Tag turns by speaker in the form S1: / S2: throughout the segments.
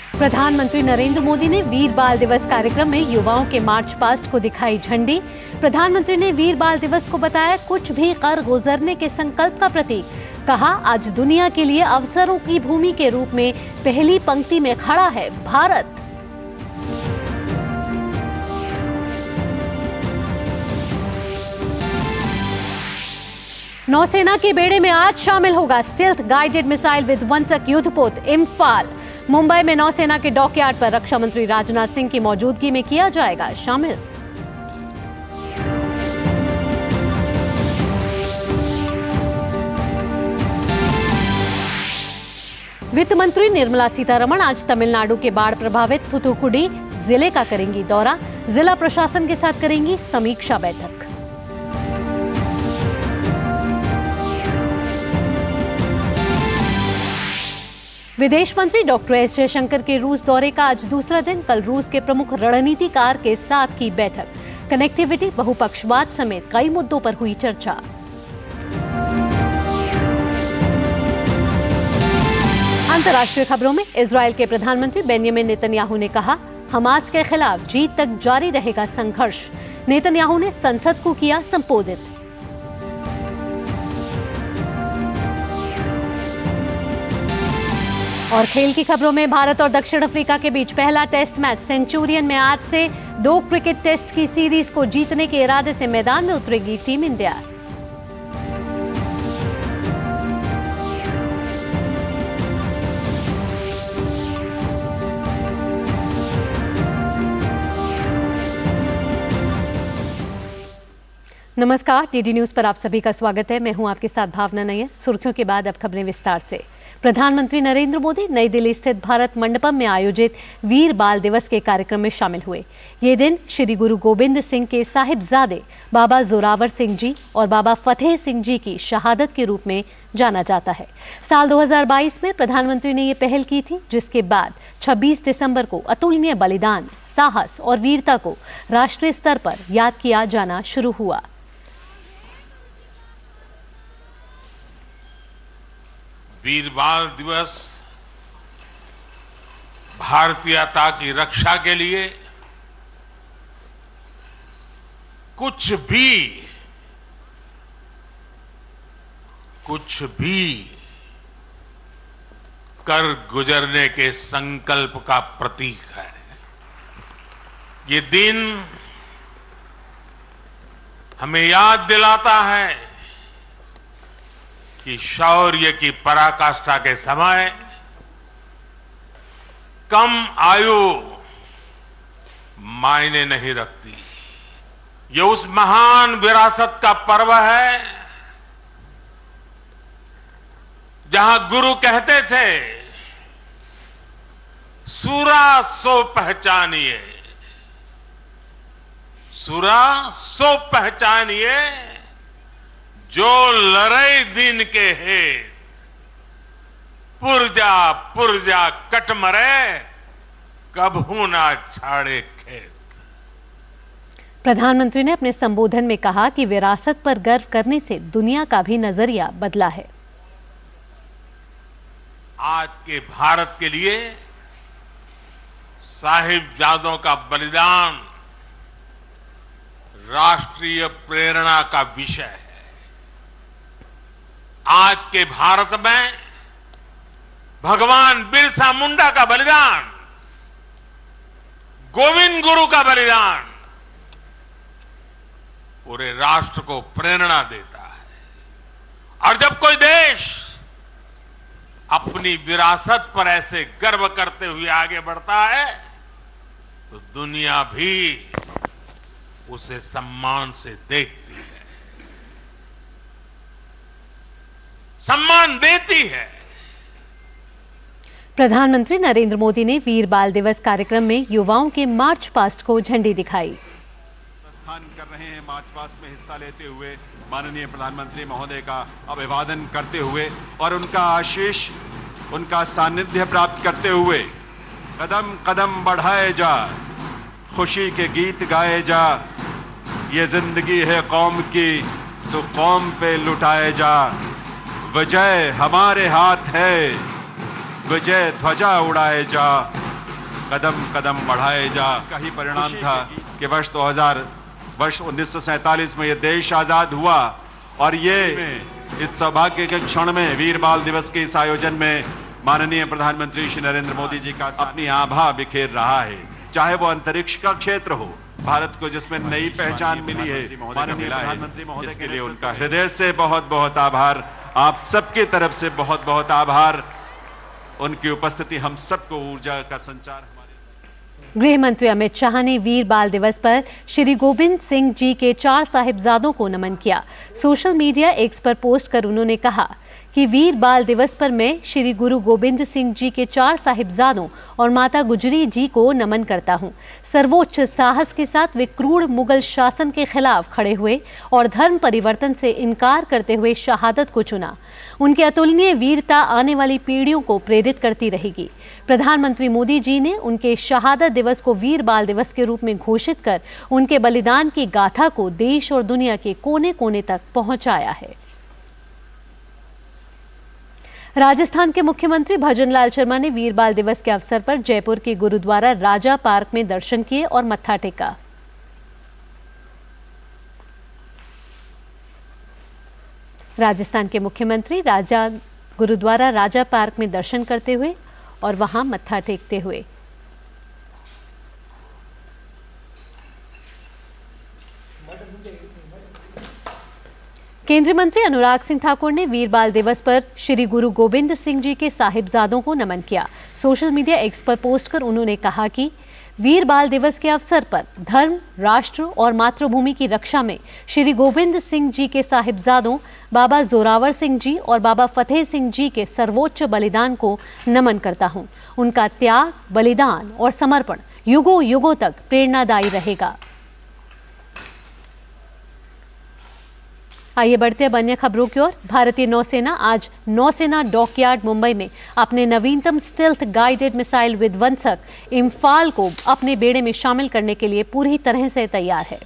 S1: प्रधानमंत्री नरेंद्र मोदी ने वीर बाल दिवस कार्यक्रम में युवाओं के मार्च पास्ट को दिखाई झंडी। प्रधानमंत्री ने वीर बाल दिवस को बताया कुछ भी कर गुजरने के संकल्प का प्रतीक। कहा, आज दुनिया के लिए अवसरों की भूमि के रूप में पहली पंक्ति में खड़ा है भारत। नौसेना के बेड़े में आज शामिल होगा स्टेल्थ गाइडेड मिसाइल विध्वंसक युद्धपोत इम्फाल। मुंबई में नौसेना के डॉकयार्ड पर रक्षा मंत्री राजनाथ सिंह की मौजूदगी में किया जाएगा शामिल। वित्त मंत्री निर्मला सीतारमण आज तमिलनाडु के बाढ़ प्रभावित थुथुकुडी जिले का करेंगी दौरा। जिला प्रशासन के साथ करेंगी समीक्षा बैठक। विदेश मंत्री डॉक्टर एस जयशंकर के रूस दौरे का आज दूसरा दिन। कल रूस के प्रमुख रणनीतिकार के साथ की बैठक। कनेक्टिविटी, बहुपक्षवाद समेत कई मुद्दों पर हुई चर्चा। अंतर्राष्ट्रीय खबरों में इजरायल के प्रधानमंत्री बेंजामिन नेतन्याहू ने कहा, हमास के खिलाफ जीत तक जारी रहेगा संघर्ष। नेतन्याहू ने संसद को किया संबोधित। और खेल की खबरों में भारत और दक्षिण अफ्रीका के बीच पहला टेस्ट मैच सेंचुरियन में आज से 2 क्रिकेट टेस्ट की सीरीज को जीतने के इरादे से मैदान में उतरेगी टीम इंडिया। नमस्कार, डीडी न्यूज पर आप सभी का स्वागत है। मैं हूं आपके साथ भावना नैयर। सुर्खियों के बाद अब खबरें विस्तार से। प्रधानमंत्री नरेंद्र मोदी नई दिल्ली स्थित भारत मंडपम में आयोजित वीर बाल दिवस के कार्यक्रम में शामिल हुए। ये दिन श्री गुरु गोबिंद सिंह के साहिबजादे बाबा जोरावर सिंह जी और बाबा फतेह सिंह जी की शहादत के रूप में जाना जाता है। साल 2022 में प्रधानमंत्री ने ये पहल की थी, जिसके बाद 26 दिसंबर को अतुलनीय बलिदान, साहस और वीरता को राष्ट्रीय स्तर पर याद किया जाना शुरू हुआ।
S2: वीर बाल दिवस भारतीयता की रक्षा के लिए कुछ भी कर गुजरने के संकल्प का प्रतीक है। ये दिन हमें याद दिलाता है कि शौर्य की पराकाष्ठा के समय कम आयु मायने नहीं रखती। ये उस महान विरासत का पर्व है जहां गुरु कहते थे, सूरा सो पहचानिए, सूरा सो पहचानिए, जो लड़ाई दिन के है, पुरजा पुरजा कट मरे, कबहू ना छाड़े खेत।
S1: प्रधानमंत्री ने अपने संबोधन में कहा कि विरासत पर गर्व करने से दुनिया का भी नजरिया बदला है।
S2: आज के भारत के लिए साहिबजादों का बलिदान राष्ट्रीय प्रेरणा का विषय है। आज के भारत में भगवान बिरसा मुंडा का बलिदान, गोविंद गुरु का बलिदान पूरे राष्ट्र को प्रेरणा देता है। और जब कोई देश अपनी विरासत पर ऐसे गर्व करते हुए आगे बढ़ता है तो दुनिया भी उसे सम्मान से देखती है, सम्मान देती है।
S1: प्रधानमंत्री नरेंद्र मोदी ने वीर बाल दिवस कार्यक्रम में युवाओं के मार्च पास्ट को झंडी दिखाई।
S3: प्रस्थान कर रहे हैं मार्च पास्ट में हिस्सा लेते हुए माननीय प्रधानमंत्री महोदय का अभिवादन करते हुए और उनका आशीष, उनका सानिध्य प्राप्त करते हुए कदम कदम बढ़ाए जा, खुशी के गीत गाए जा। ये जिंदगी है कौम की तो कौम पे लुटाए जा। विजय हमारे हाथ है, विजय ध्वजा उड़ाए जा। कदम कदम बढ़ाए जा का ही परिणाम था कि वर्ष 1947 में यह देश आजाद हुआ और ये इस सौभाग्य के क्षण में वीर बाल दिवस के इस आयोजन में माननीय प्रधानमंत्री श्री नरेंद्र मोदी जी का अपनी आभा बिखेर रहा है। चाहे वो अंतरिक्ष का क्षेत्र हो, भारत को जिसमें नई पहचान मिली है, माननीय प्रधानमंत्री महोदय, इसके लिए उनका हृदय से बहुत बहुत आभार। आप सबकी तरफ से बहुत बहुत आभार। उनकी उपस्थिति हम सबको ऊर्जा का संचार।
S1: गृह मंत्री अमित शाह ने वीर बाल दिवस पर श्री गोविंद सिंह जी के 4 साहिबजादों को नमन किया। सोशल मीडिया एक्स पर पोस्ट कर उन्होंने कहा कि वीर बाल दिवस पर मैं श्री गुरु गोविंद सिंह जी के 4 साहिबजादों और माता गुजरी जी को नमन करता हूं। सर्वोच्च साहस के साथ वे क्रूर मुगल शासन के खिलाफ खड़े हुए और धर्म परिवर्तन से इनकार करते हुए शहादत को चुना। उनकी अतुलनीय वीरता आने वाली पीढ़ियों को प्रेरित करती रहेगी। प्रधानमंत्री मोदी जी ने उनके शहादत दिवस को वीर बाल दिवस के रूप में घोषित कर उनके बलिदान की गाथा को देश और दुनिया के कोने कोने तक पहुंचाया है। राजस्थान के मुख्यमंत्री भजनलाल शर्मा ने वीर बाल दिवस के अवसर पर जयपुर के गुरुद्वारा राजा पार्क में दर्शन किए और मत्था टेका। राजस्थान के मुख्यमंत्री गुरुद्वारा राजा पार्क में दर्शन करते हुए और वहां मत्था टेकते हुए केंद्रीय मंत्री अनुराग सिंह ठाकुर ने वीर बाल दिवस पर श्री गुरु गोविंद सिंह जी के साहिबजादों को नमन किया। सोशल मीडिया एक्स पर पोस्ट कर उन्होंने कहा कि वीर बाल दिवस के अवसर पर धर्म, राष्ट्र और मातृभूमि की रक्षा में श्री गोविंद सिंह जी के साहिबजादों बाबा जोरावर सिंह जी और बाबा फतेह सिंह जी के सर्वोच्च बलिदान को नमन करता हूं। उनका त्याग, बलिदान और समर्पण युगों युगों तक प्रेरणादायी रहेगा। आइए बढ़ते हैं अन्य खबरों की ओर। भारतीय नौसेना आज नौसेना डॉकयार्ड मुंबई में अपने नवीनतम स्टेल्थ गाइडेड मिसाइल विध्वंसक इम्फाल को अपने बेड़े में शामिल करने के लिए पूरी तरह से तैयार है।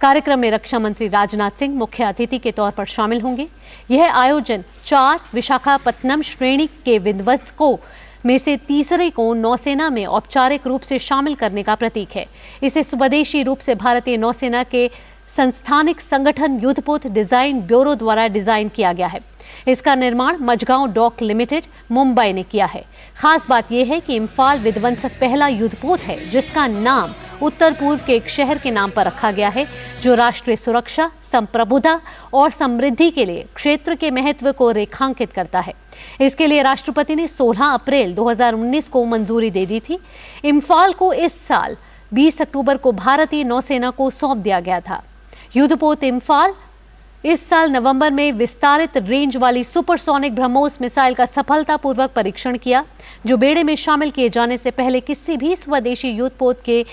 S1: कार्यक्रम में रक्षा मंत्री राजनाथ सिंह मुख्य अतिथि के तौर पर शामिल होंगे। यह आयोजन 4 विशाखापत्तनम श्रेणी के विध्वंसकों में से तीसरे को नौसेना में औपचारिक रूप से शामिल करने का प्रतीक है। इसे स्वदेशी रूप से भारतीय नौसेना के संस्थानिक संगठन युद्धपोत डिजाइन ब्यूरो द्वारा डिजाइन किया गया है। इसका निर्माण मझगांव डॉक लिमिटेड मुंबई ने किया है। खास बात यह है कि इम्फाल विध्वंसक पहला युद्धपोत है जिसका नाम उत्तर पूर्व के एक शहर के नाम पर रखा गया है, जो राष्ट्रीय सुरक्षा, संप्रभुता और समृद्धि के लिए क्षेत्र के महत्व को रेखांकित करता है। इसके लिए राष्ट्रपति ने 16 अप्रैल 2019 को मंजूरी दे दी थी। इम्फाल को इस साल 20 अक्टूबर को भारतीय नौसेना को सौंप दिया गया था। युद्धपोत इम्फाल इस साल नवंबर में विस्तारित रेंज वाली सुपरसोनिक ब्रह्मोस मिसाइल का सफलतापूर्वक परीक्षण किया, जो बेड़े में शामिल किए जाने से पहले किसी भी स्वदेशी युद्धपोत के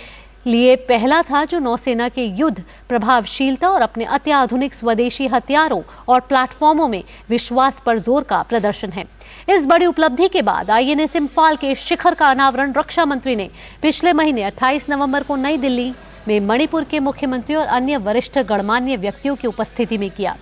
S1: लिए पहला था, जो नौसेना के युद्ध प्रभावशीलता और अपने अत्याधुनिक स्वदेशी हथियारों और प्लेटफॉर्मों में विश्वास पर जोर का प्रदर्शन है। इस बड़ी उपलब्धि के बाद आईएनएस इम्फाल के शिखर का अनावरण रक्षा मंत्री ने पिछले महीने 28 नवंबर को नई दिल्ली में मणिपुर के मुख्यमंत्री और अन्य वरिष्ठ गणमान्य व्यक्तियों की उपस्थिति में किया।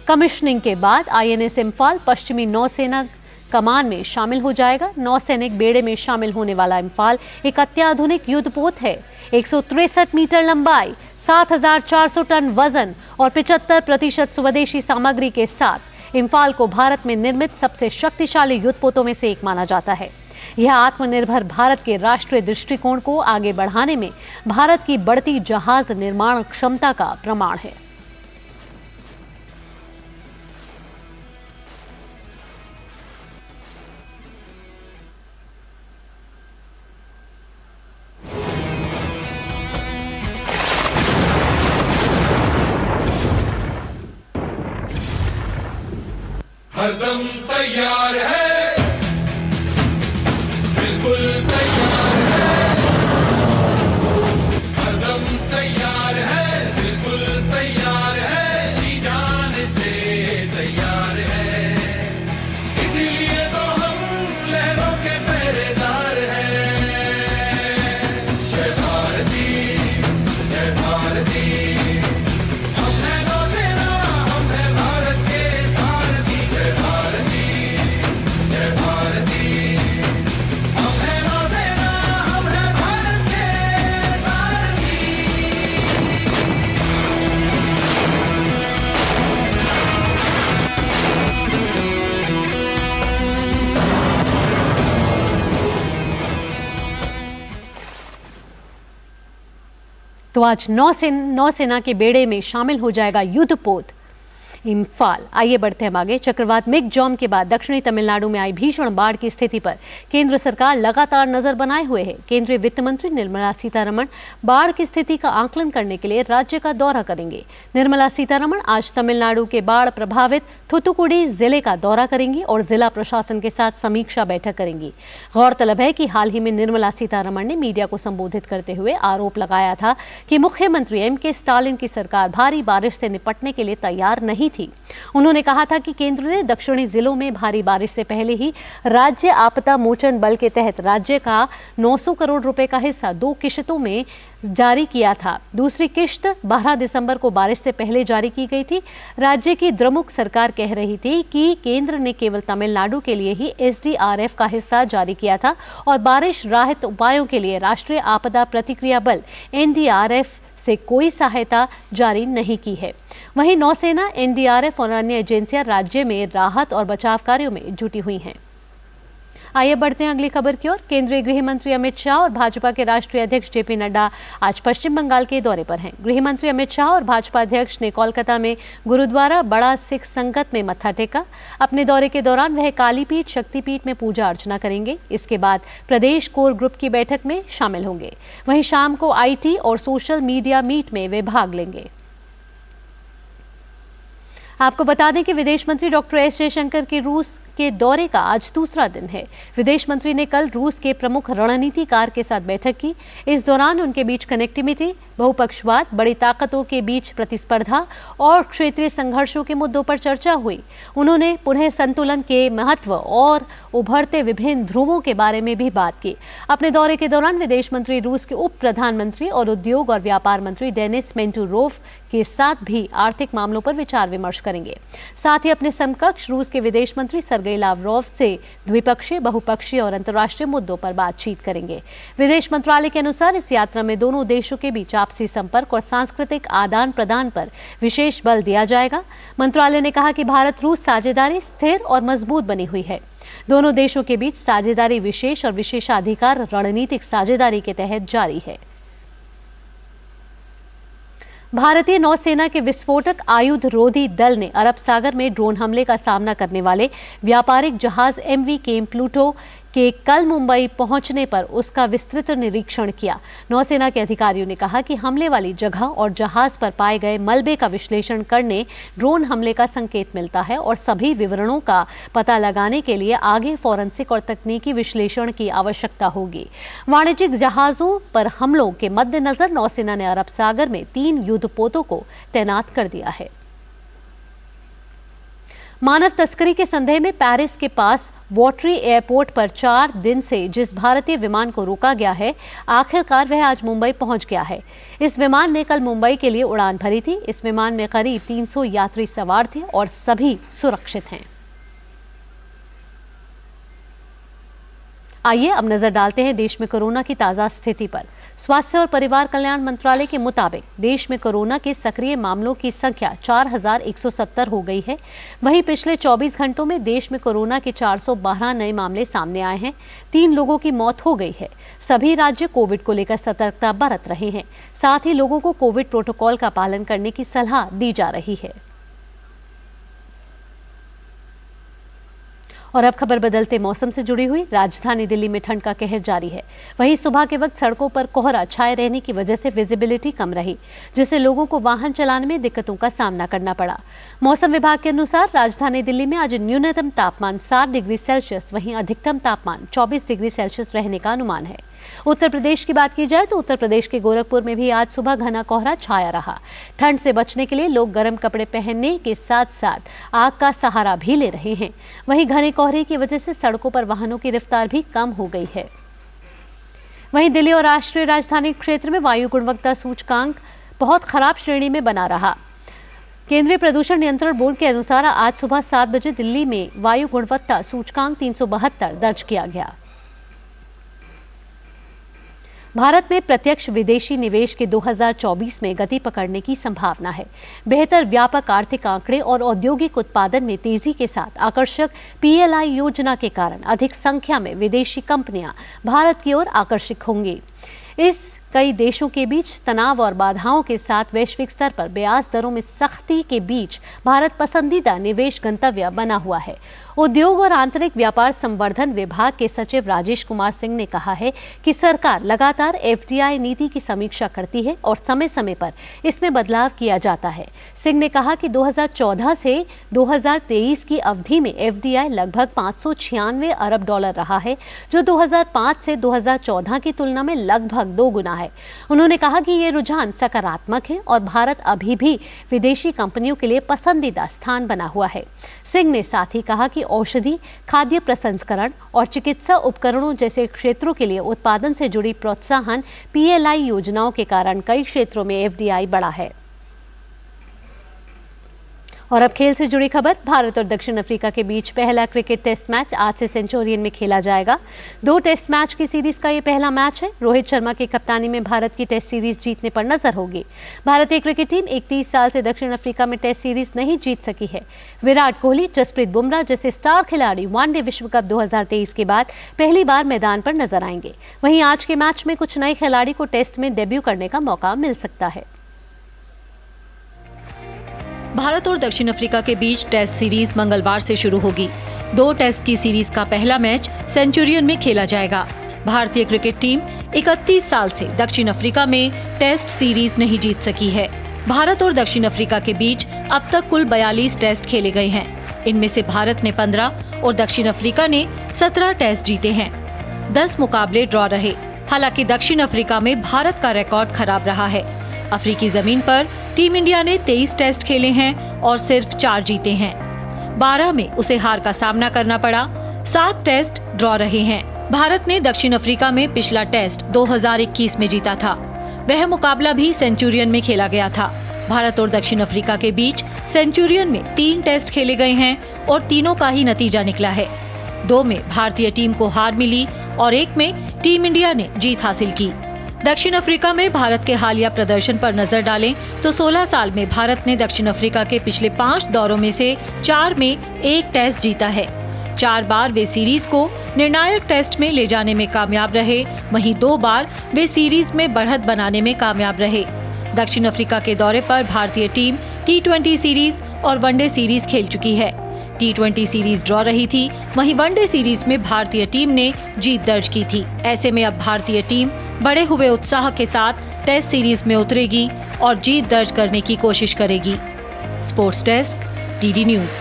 S1: कमिश्निंग के बाद आईएनएस इम्फाल पश्चिमी नौसेना कमान में शामिल हो जाएगा। नौसैनिक बेड़े में शामिल होने वाला इम्फाल एक अत्याधुनिक युद्धपोत है। 163 मीटर लंबाई, 7,400 टन वजन और 75% स्वदेशी सामग्री के साथ इम्फाल को भारत में निर्मित सबसे शक्तिशाली युद्धपोतों में से एक माना जाता है। यह आत्मनिर्भर भारत के राष्ट्रीय दृष्टिकोण को आगे बढ़ाने में भारत की बढ़ती जहाज निर्माण क्षमता का प्रमाण है।
S4: हरदम तैयार है, बिल्कुल तैयार है, हरदम तैयार है, बिल्कुल तैयार है, जी जान से तैयार है। इसीलिए तो हम लहरों के पहरेदार हैं। जय भारती, जय भारती, हम हैं नौसेना, हम हैं भारत के सारथी। जय भारती,
S1: तो आज नौसेना के बेड़े में शामिल हो जाएगा युद्धपोत इम्फाल। आइए बढ़ते हैं आगे। चक्रवात मिगजॉम के बाद दक्षिणी तमिलनाडु में आई भीषण बाढ़ की स्थिति पर केंद्र सरकार लगातार नजर बनाए हुए है। केंद्रीय वित्त मंत्री निर्मला सीतारमण बाढ़ की स्थिति का आकलन करने के लिए राज्य का दौरा करेंगे। निर्मला सीतारमण आज तमिलनाडु के बाढ़ प्रभावित थुथुकुडी जिले का दौरा करेंगी और जिला प्रशासन के साथ समीक्षा बैठक करेंगी। गौरतलब है कि हाल ही में निर्मला सीतारमण ने मीडिया को संबोधित करते हुए आरोप लगाया था कि मुख्यमंत्री एम.के. स्टालिन की सरकार भारी बारिश से निपटने के लिए तैयार नहीं थी। उन्होंने कहा था कि केंद्र ने दक्षिणी जिलों में भारी बारिश से पहले ही राज्य आपदा मोचन बल के तहत राज्य का 900 करोड़ रुपए का हिस्सा 2 किश्तों में जारी किया था। दूसरी किश्त 12 दिसंबर को बारिश से पहले जारी की गई थी। राज्य की द्रमुक सरकार कह रही थी कि केंद्र ने केवल तमिलनाडु के लिए ही SDRF का हिस्सा जारी किया था और बारिश राहत उपायों के लिए राष्ट्रीय आपदा प्रतिक्रिया बल NDRF से कोई सहायता जारी नहीं की है। वहीं नौसेना, NDRF और अन्य एजेंसियां राज्य में राहत और बचाव कार्यों में जुटी हुई हैं। आइए बढ़ते हैं अगली खबर की ओर। केंद्रीय गृह मंत्री अमित शाह और भाजपा के राष्ट्रीय अध्यक्ष JP नड्डा आज पश्चिम बंगाल के दौरे पर हैं। गृह मंत्री अमित शाह और भाजपा अध्यक्ष ने कोलकाता में गुरुद्वारा बड़ा सिख संगत में मत्था टेका। अपने दौरे के दौरान वह कालीपीठ, शक्तिपीठ में पूजा अर्चना करेंगे। इसके बाद प्रदेश कोर ग्रुप की बैठक में शामिल होंगे। वहीं शाम को IT और सोशल मीडिया मीट में वे भाग लेंगे। आपको बता दें कि विदेश मंत्री डॉक्टर S जयशंकर के रूस के दौरे का आज दूसरा दिन है। विदेश मंत्री ने कल रूस के प्रमुख रणनीतिकार के साथ बैठक की। इस दौरान उनके बीच कनेक्टिविटी, बहुपक्षवाद, बड़ी ताकतों के बीच प्रतिस्पर्धा और क्षेत्रीय संघर्षों के मुद्दों पर चर्चा हुई। उन्होंने पुनः संतुलन के महत्व और उभरते विभिन्न ध्रुवों के बारे में भी बात की। अपने दौरे के दौरान विदेश मंत्री रूस के उप प्रधानमंत्री और उद्योग और व्यापार मंत्री डेनिस मेंटूरोव के साथ भी आर्थिक मामलों पर विचार विमर्श करेंगे। साथ ही अपने समकक्ष रूस के विदेश मंत्री सर्गेई लावरोव से द्विपक्षीय, बहुपक्षीय और अंतर्राष्ट्रीय मुद्दों पर बातचीत करेंगे। विदेश मंत्रालय के अनुसार इस यात्रा में दोनों देशों के बीच आपसी संपर्क और सांस्कृतिक आदान प्रदान पर विशेष बल दिया जाएगा। मंत्रालय ने कहा कि भारत रूस साझेदारी स्थिर और मजबूत बनी हुई है। दोनों देशों के बीच साझेदारी विशेष और विशेषाधिकार रणनीतिक साझेदारी के तहत जारी है। भारतीय नौसेना के विस्फोटक आयुध रोधी दल ने अरब सागर में ड्रोन हमले का सामना करने वाले व्यापारिक जहाज MV केम प्लूटो के कल मुंबई पहुंचने पर उसका विस्तृत निरीक्षण किया। नौसेना के अधिकारियों ने कहा कि हमले वाली जगह और जहाज पर पाए गए मलबे का विश्लेषण करने ड्रोन हमले का संकेत मिलता है और सभी विवरणों का पता लगाने के लिए आगे फॉरेंसिक और तकनीकी विश्लेषण की आवश्यकता होगी। वाणिज्यिक जहाजों पर हमलों के मद्देनजर नौसेना ने अरब सागर में 3 युद्धपोतों को तैनात कर दिया है। मानव तस्करी के संदेह में पेरिस के पास वॉटरी एयरपोर्ट पर 4 दिन से जिस भारतीय विमान को रोका गया है, आखिरकार वह आज मुंबई पहुंच गया है। इस विमान ने कल मुंबई के लिए उड़ान भरी थी। इस विमान में करीब 300 यात्री सवार थे और सभी सुरक्षित हैं। आइए अब नजर डालते हैं देश में कोरोना की ताजा स्थिति पर। स्वास्थ्य और परिवार कल्याण मंत्रालय के मुताबिक देश में कोरोना के सक्रिय मामलों की संख्या 4170 हो गई है। वहीं पिछले 24 घंटों में देश में कोरोना के 412 नए मामले सामने आए हैं। 3 लोगों की मौत हो गई है। सभी राज्य कोविड को लेकर सतर्कता बरत रहे हैं। साथ ही लोगों को कोविड प्रोटोकॉल का पालन करने की सलाह दी जा रही है। और अब खबर बदलते मौसम से जुड़ी हुई। राजधानी दिल्ली में ठंड का कहर जारी है। वहीं सुबह के वक्त सड़कों पर कोहरा छाए रहने की वजह से विजिबिलिटी कम रही, जिससे लोगों को वाहन चलाने में दिक्कतों का सामना करना पड़ा। मौसम विभाग के अनुसार राजधानी दिल्ली में आज न्यूनतम तापमान 7 डिग्री सेल्सियस, वहीं अधिकतम तापमान 24 डिग्री सेल्सियस रहने का अनुमान है। उत्तर प्रदेश की बात की जाए तो उत्तर प्रदेश के गोरखपुर में भी आज सुबह घना कोहरा छाया रहा। ठंड से बचने के लिए लोग गर्म कपड़े पहनने के साथ साथ आग का सहारा भी ले रहे हैं। वहीं घने कोहरे की वजह से सड़कों पर वाहनों की रफ्तार भी कम हो गई है। वहीं दिल्ली और राष्ट्रीय राजधानी क्षेत्र में वायु गुणवत्ता सूचकांक बहुत खराब श्रेणी में बना रहा। केंद्रीय प्रदूषण नियंत्रण बोर्ड के अनुसार आज सुबह 7 बजे दिल्ली में वायु गुणवत्ता सूचकांक 372 दर्ज किया गया। भारत में प्रत्यक्ष विदेशी निवेश के 2024 में गति पकड़ने की संभावना है। बेहतर व्यापक आर्थिक आंकड़े और औद्योगिक उत्पादन में तेजी के साथ आकर्षक PLI योजना के कारण अधिक संख्या में विदेशी कंपनियां भारत की ओर आकर्षित होंगी। इस कई देशों के बीच तनाव और बाधाओं के साथ वैश्विक स्तर पर ब्याज दरों में सख्ती के बीच भारत पसंदीदा निवेश गंतव्य बना हुआ है। उद्योग और आंतरिक व्यापार संवर्धन विभाग के सचिव राजेश कुमार सिंह ने कहा है कि सरकार लगातार एफडीआई नीति की समीक्षा करती है और समय समय पर इसमें बदलाव किया जाता है। सिंह ने कहा कि 2014 से 2023 की अवधि में एफडीआई लगभग 596 अरब डॉलर रहा है, जो 2005 से 2014 की तुलना में लगभग 2 गुना है। उन्होंने कहा कि ये रुझान सकारात्मक है और भारत अभी भी विदेशी कंपनियों के लिए पसंदीदा स्थान बना हुआ है। सिंह ने साथ ही कहा कि औषधि, खाद्य प्रसंस्करण और चिकित्सा उपकरणों जैसे क्षेत्रों के लिए उत्पादन से जुड़ी प्रोत्साहन पीएलआई योजनाओं के कारण कई क्षेत्रों में एफडीआई बढ़ा है। और अब खेल से जुड़ी खबर। भारत और दक्षिण अफ्रीका के बीच पहला क्रिकेट टेस्ट मैच आज से सेंचुरियन में खेला जाएगा। 2 टेस्ट मैच की सीरीज का ये पहला मैच है। रोहित शर्मा की कप्तानी में भारत की टेस्ट सीरीज जीतने पर नजर होगी। भारतीय क्रिकेट टीम 31 साल से दक्षिण अफ्रीका में टेस्ट सीरीज नहीं जीत सकी है। विराट कोहली, जसप्रीत बुमराह जैसे स्टार खिलाड़ी वनडे विश्व कप 2023 के बाद पहली बार मैदान पर नजर आएंगे। वहीं आज के मैच में कुछ नए खिलाड़ी को टेस्ट में डेब्यू करने का मौका मिल सकता है।
S5: भारत और दक्षिण अफ्रीका के बीच टेस्ट सीरीज मंगलवार से शुरू होगी। 2 टेस्ट की सीरीज का पहला मैच सेंचुरियन में खेला जाएगा। भारतीय क्रिकेट टीम 31 साल से दक्षिण अफ्रीका में टेस्ट सीरीज नहीं जीत सकी है। भारत और दक्षिण अफ्रीका के बीच अब तक कुल 42 टेस्ट खेले गए हैं। इनमें से भारत ने 15 और दक्षिण अफ्रीका ने 17 टेस्ट जीते हैं। 10 मुकाबले ड्रॉ रहे। हालांकि दक्षिण अफ्रीका में भारत का रिकॉर्ड खराब रहा है। अफ्रीकी जमीन पर टीम इंडिया ने 23 टेस्ट खेले हैं और सिर्फ 4 जीते हैं। 12 में उसे हार का सामना करना पड़ा। 7 टेस्ट ड्रॉ रहे हैं। भारत ने दक्षिण अफ्रीका में पिछला टेस्ट 2021 में जीता था। वह मुकाबला भी सेंचुरियन में खेला गया था। भारत और दक्षिण अफ्रीका के बीच सेंचुरियन में 3 टेस्ट खेले गए हैं और तीनों का ही नतीजा निकला है। 2 में भारतीय टीम को हार मिली और 1 में टीम इंडिया ने जीत हासिल की। दक्षिण अफ्रीका में भारत के हालिया प्रदर्शन पर नजर डालें तो 16 साल में भारत ने दक्षिण अफ्रीका के पिछले 5 दौरों में से 4 में 1 टेस्ट जीता है। 4 बार वे सीरीज को निर्णायक टेस्ट में ले जाने में कामयाब रहे। वहीं 2 बार वे सीरीज में बढ़त बनाने में कामयाब रहे। दक्षिण अफ्रीका के दौरे पर भारतीय टीम T20 सीरीज और वनडे सीरीज खेल चुकी है। T20 सीरीज ड्रॉ रही थी, वहीं वनडे सीरीज में भारतीय टीम ने जीत दर्ज की थी। ऐसे में अब भारतीय टीम बढ़े हुए उत्साह के साथ टेस्ट सीरीज में उतरेगी और जीत दर्ज करने की कोशिश करेगी। Sports desk, DD news.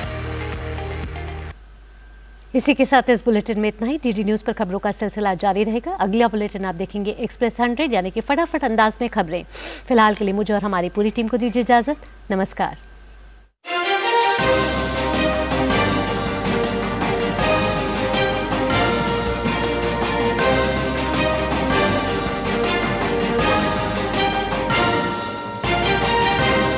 S1: इसी के साथ इस बुलेटिन में इतना ही। डीडी न्यूज पर खबरों का सिलसिला जारी रहेगा। अगला बुलेटिन आप देखेंगे एक्सप्रेस 100, यानी कि फटाफट अंदाज में खबरें। फिलहाल के लिए मुझे और हमारी पूरी टीम को दीजिए इजाजत। नमस्कार।